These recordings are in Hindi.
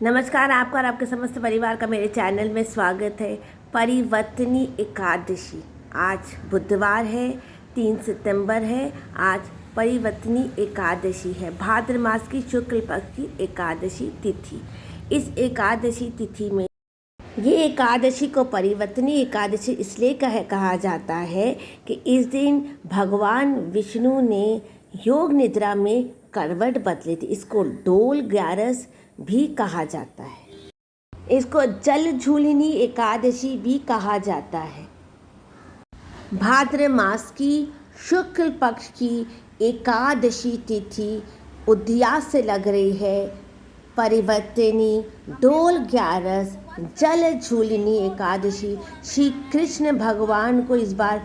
नमस्कार, आपका और आपके समस्त परिवार का मेरे चैनल में स्वागत है। परिवर्तनी एकादशी आज बुधवार है, 3 सितंबर है। आज परिवर्तनी एकादशी है, भाद्र मास की शुक्ल पक्ष की एकादशी तिथि। इस एकादशी तिथि में ये एकादशी को परिवर्तनी एकादशी इसलिए कहा जाता है कि इस दिन भगवान विष्णु ने योग निद्रा में करवट बदली थी। इसको डोल ग्यारस भी कहा जाता है। इसको जल झूलनी एकादशी भी कहा जाता है। भाद्र मास की शुक्ल पक्ष की एकादशी तिथि उदयास से लग रही है। परिवर्तनी डोल ग्यारस जल झूलनी एकादशी, श्री कृष्ण भगवान को इस बार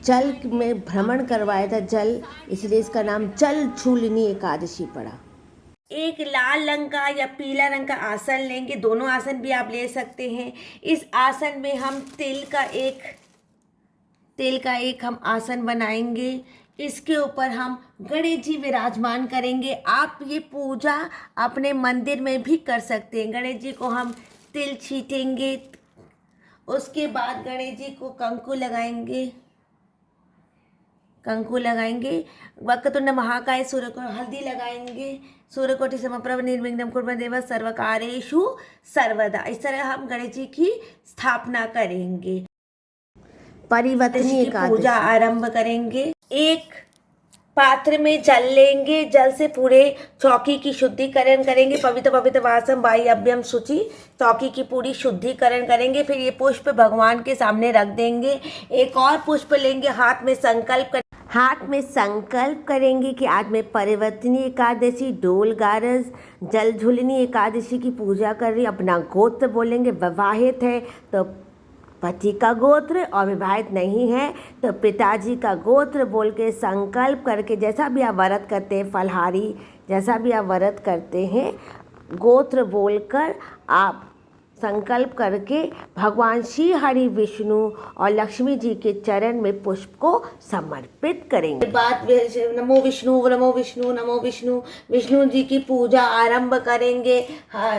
जल में भ्रमण करवाया था जल, इसलिए इसका नाम जल झूलनी एकादशी पड़ा। एक लाल रंग का या पीला रंग का आसन लेंगे, दोनों आसन भी आप ले सकते हैं। इस आसन में हम तिल का एक हम आसन बनाएंगे। इसके ऊपर हम गणेश जी विराजमान करेंगे। आप ये पूजा अपने मंदिर में भी कर सकते हैं। गणेश जी को हम तिल छीटेंगे, उसके बाद गणेश जी को कंकु लगाएंगे। वक्रतुंड महाकाय सूर्य को हल्दी लगाएंगे। सूर्यकोटि समप्रभ निर्विघ्नं कुरु देव सर्वकार्येषु सर्वदा। इस तरह हम गणेश जी की स्थापना करेंगे। परिवर्तनी की पूजा आरंभ करेंगे। एक पात्र में जल लेंगे, जल से पूरे चौकी की शुद्धिकरण करेंगे। पवित्र वासम वाई अभ्यम शुचि, चौकी की पूरी शुद्धिकरण करेंगे। फिर ये पुष्प भगवान के सामने रख देंगे। एक और पुष्प लेंगे, हाथ में संकल्प करेंगे कि आज मैं परिवर्तनी एकादशी डोल ग्यारस जल झूलनी एकादशी की पूजा कर रही। अपना गोत्र बोलेंगे, विवाहित है तो पति का गोत्र और विवाहित नहीं है तो पिताजी का गोत्र बोल के संकल्प करके, जैसा भी आप व्रत करते हैं फलहारी, जैसा भी आप व्रत करते हैं, गोत्र बोलकर आप संकल्प करके भगवान श्री हरि विष्णु और लक्ष्मी जी के चरण में पुष्प को समर्पित करेंगे। बाद नमो विष्णु विष्णु जी की पूजा आरंभ करेंगे।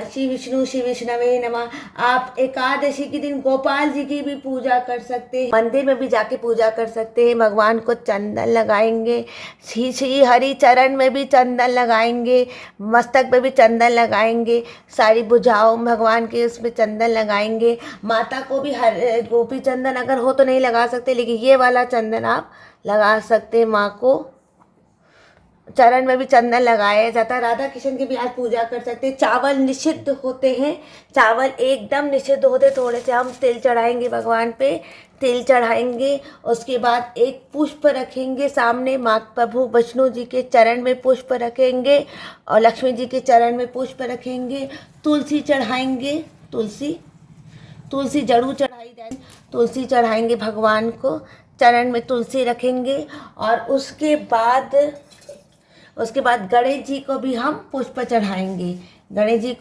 श्री विष्णवे नमः। आप एकादशी के दिन गोपाल जी की भी पूजा कर सकते हैं, मंदिर में भी जाके पूजा कर सकते हैं। भगवान को चंदन लगाएंगे, श्री हरि चरण में भी चंदन लगाएंगे, मस्तक पे भी चंदन लगाएंगे, सारी भुजाओं भगवान के उसमें चंदन लगाएंगे। माता को भी हर गोपी चंदन अगर हो तो नहीं लगा सकते, लेकिन ये वाला चंदन आप लगा सकते हैं। माँ को चरण में भी चंदन लगाया जाता है। राधा कृष्ण की भी आज पूजा कर सकते हैं। चावल निषिद्ध होते हैं, चावल एकदम निषिद्ध होते। थोड़े से हम तिल चढ़ाएंगे, भगवान पे तिल चढ़ाएंगे। उसके बाद एक पुष्प रखेंगे सामने, माँ प्रभु विष्णु जी के चरण में पुष्प रखेंगे और लक्ष्मी जी के चरण में पुष्प रखेंगे। तुलसी चढ़ाएंगे, तुलसी जरूर चढ़ाई जाए। तुलसी चढ़ाएंगे भगवान को, चरण में तुलसी रखेंगे। और उसके बाद गणेश जी को भी हम पुष्प चढ़ाएंगे। गणेश जी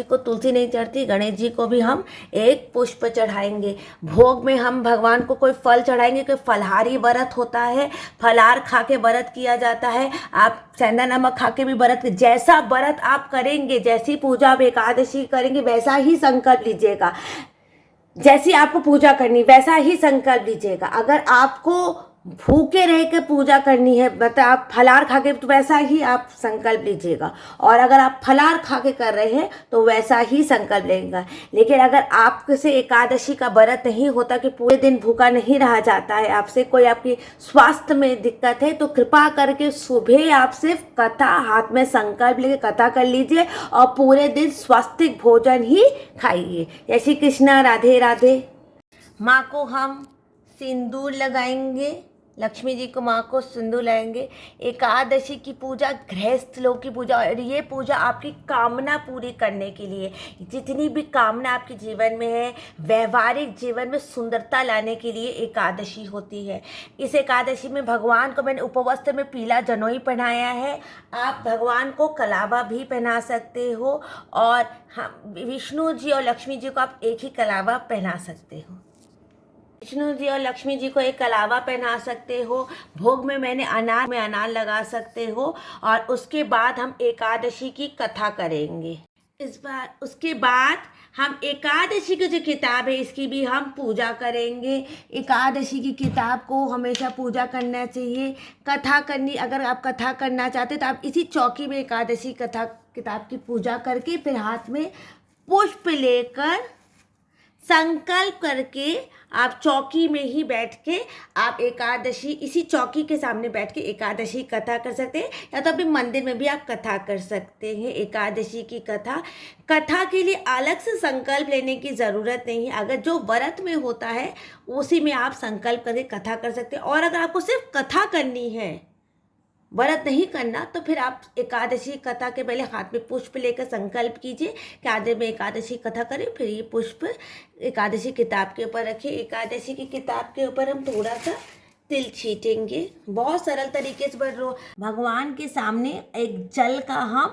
को तुलसी नहीं चढ़ती, गणेश जी को भी हम एक पुष्प चढ़ाएंगे। भोग में हम भगवान को कोई फल चढ़ाएंगे। कोई फलहारी व्रत होता है, फलाहार खा के व्रत किया जाता है। आप सेंधा नमक खा के भी व्रत, जैसा व्रत आप करेंगे, जैसी पूजा आप एकादशी करेंगे वैसा ही संकल्प लीजिएगा। जैसी आपको पूजा करनी वैसा ही संकल्प लीजिएगा। अगर आपको भूखे रह के पूजा करनी है, मतलब आप फलाहार खा के, तो वैसा ही आप संकल्प लीजिएगा। और अगर आप फलाहार खा के कर रहे हैं तो वैसा ही संकल्प लेगा। लेकिन अगर आपसे एकादशी का व्रत नहीं होता कि पूरे दिन भूखा नहीं रहा जाता है, आपसे कोई आपकी स्वास्थ्य में दिक्कत है, तो कृपा करके सुबह आप सिर्फ कथा हाथ में संकल्प लेके कथा कर लीजिए और पूरे दिन स्वास्थ्य भोजन ही खाइए। जय श्री कृष्णा, राधे राधे। माँ को हम सिंदूर लगाएंगे, लक्ष्मी जी को माँ को सिंदूर लगाएंगे। एकादशी की पूजा गृहस्थ लोग की पूजा, और ये पूजा आपकी कामना पूरी करने के लिए, जितनी भी कामना आपके जीवन में है, व्यवहारिक जीवन में सुंदरता लाने के लिए एकादशी होती है। इस एकादशी में भगवान को मैंने उपवस्त्र में पीला जनोई पहनाया है। आप भगवान को कलावा भी पहना सकते हो और विष्णु जी और लक्ष्मी जी को आप एक ही कलावा पहना सकते हो। विष्णु जी और लक्ष्मी जी को एक कलावा पहना सकते हो। भोग में मैंने अनार लगा सकते हो। और उसके बाद हम एकादशी की कथा करेंगे। इस बार उसके बाद हम एकादशी की जो किताब है इसकी भी हम पूजा करेंगे। एकादशी की किताब को हमेशा पूजा करना चाहिए। कथा करनी, अगर आप कथा करना चाहते तो आप इसी चौकी में एकादशी कथा किताब की पूजा करके फिर हाथ में पुष्प लेकर संकल्प करके आप चौकी में ही बैठ के आप एकादशी, इसी चौकी के सामने बैठ के एकादशी कथा कर सकते हैं, या तो अभी मंदिर में भी आप कथा कर सकते हैं एकादशी की कथा। कथा के लिए अलग से संकल्प लेने की ज़रूरत नहीं है। अगर जो व्रत में होता है उसी में आप संकल्प करके कथा कर सकते हैं। और अगर आपको सिर्फ कथा करनी है, व्रत नहीं करना, तो फिर आप एकादशी कथा के पहले हाथ में पुष्प लेकर संकल्प कीजिए कि आज मैं एकादशी कथा करें। फिर ये पुष्प एकादशी किताब के ऊपर रखिए। एकादशी की किताब के ऊपर हम थोड़ा सा तिल छीटेंगे। बहुत सरल तरीके से भगवान के सामने एक जल का हम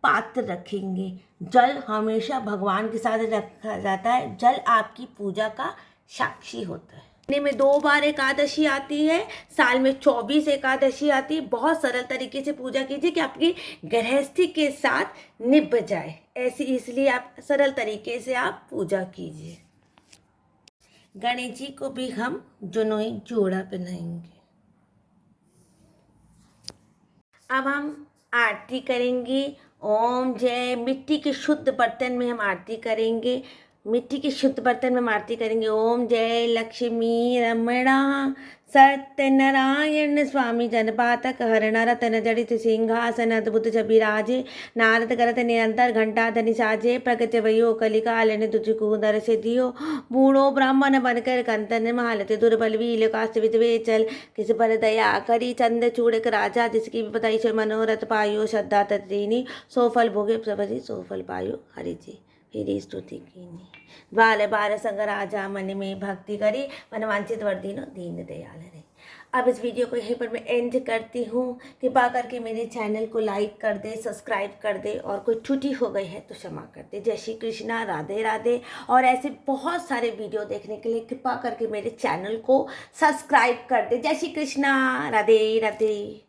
पात्र रखेंगे। जल हमेशा भगवान के साथ रखा जाता है। जल आपकी पूजा का साक्षी होता है। महीने में 2 बार एकादशी आती है, साल में 24 एकादशी आती है। बहुत सरल तरीके से पूजा कीजिए कि आपकी गृहस्थी के साथ निभ जाए। ऐसी इसलिए आप सरल तरीके से आप पूजा कीजिए। गणेश जी को भी हम जनेऊ जोड़ा पहनाएंगे। अब हम आरती करेंगे। ओम जय। मिट्टी के शुद्ध बर्तन में हम आरती करेंगे। मिट्टी के शुद्ध बर्तन में हम आरती करेंगे। ओम जय लक्ष्मी रमणा सत्यनारायण स्वामी जनपातक हरण रतन जड़ित सिंहासन अद्भुत छबिराजे नारद करत निरंतर घंटा धनि साजे प्रगट वयो कलिकालन तुझको दर्श दियो बूढ़ो ब्राह्मण बनकर कंतन महालत दुर्बल वील काष्ट चल किस पर दया करी चंद चूड़क राजा जिसकी विपदाई से मनोरथ पायो श्रद्धा तत्रीनी सोफल भोगे प्रभति सोफल पायो हरि जी फिर स्तुति कीनी बाल बार संग राजा मन में भक्ति करी मनवांचित वर्दीनो दीन दयाल रे। अब इस वीडियो को यहीं पर मैं एंड करती हूँ। कृपा करके मेरे चैनल को लाइक कर दे, सब्सक्राइब कर दे, और कोई त्रुटि हो गई है तो क्षमा कर दे। जय श्री कृष्णा, राधे राधे। और ऐसे बहुत सारे वीडियो देखने के लिए कृपा करके मेरे चैनल को सब्सक्राइब कर दे। जय श्री कृष्णा, राधे राधे।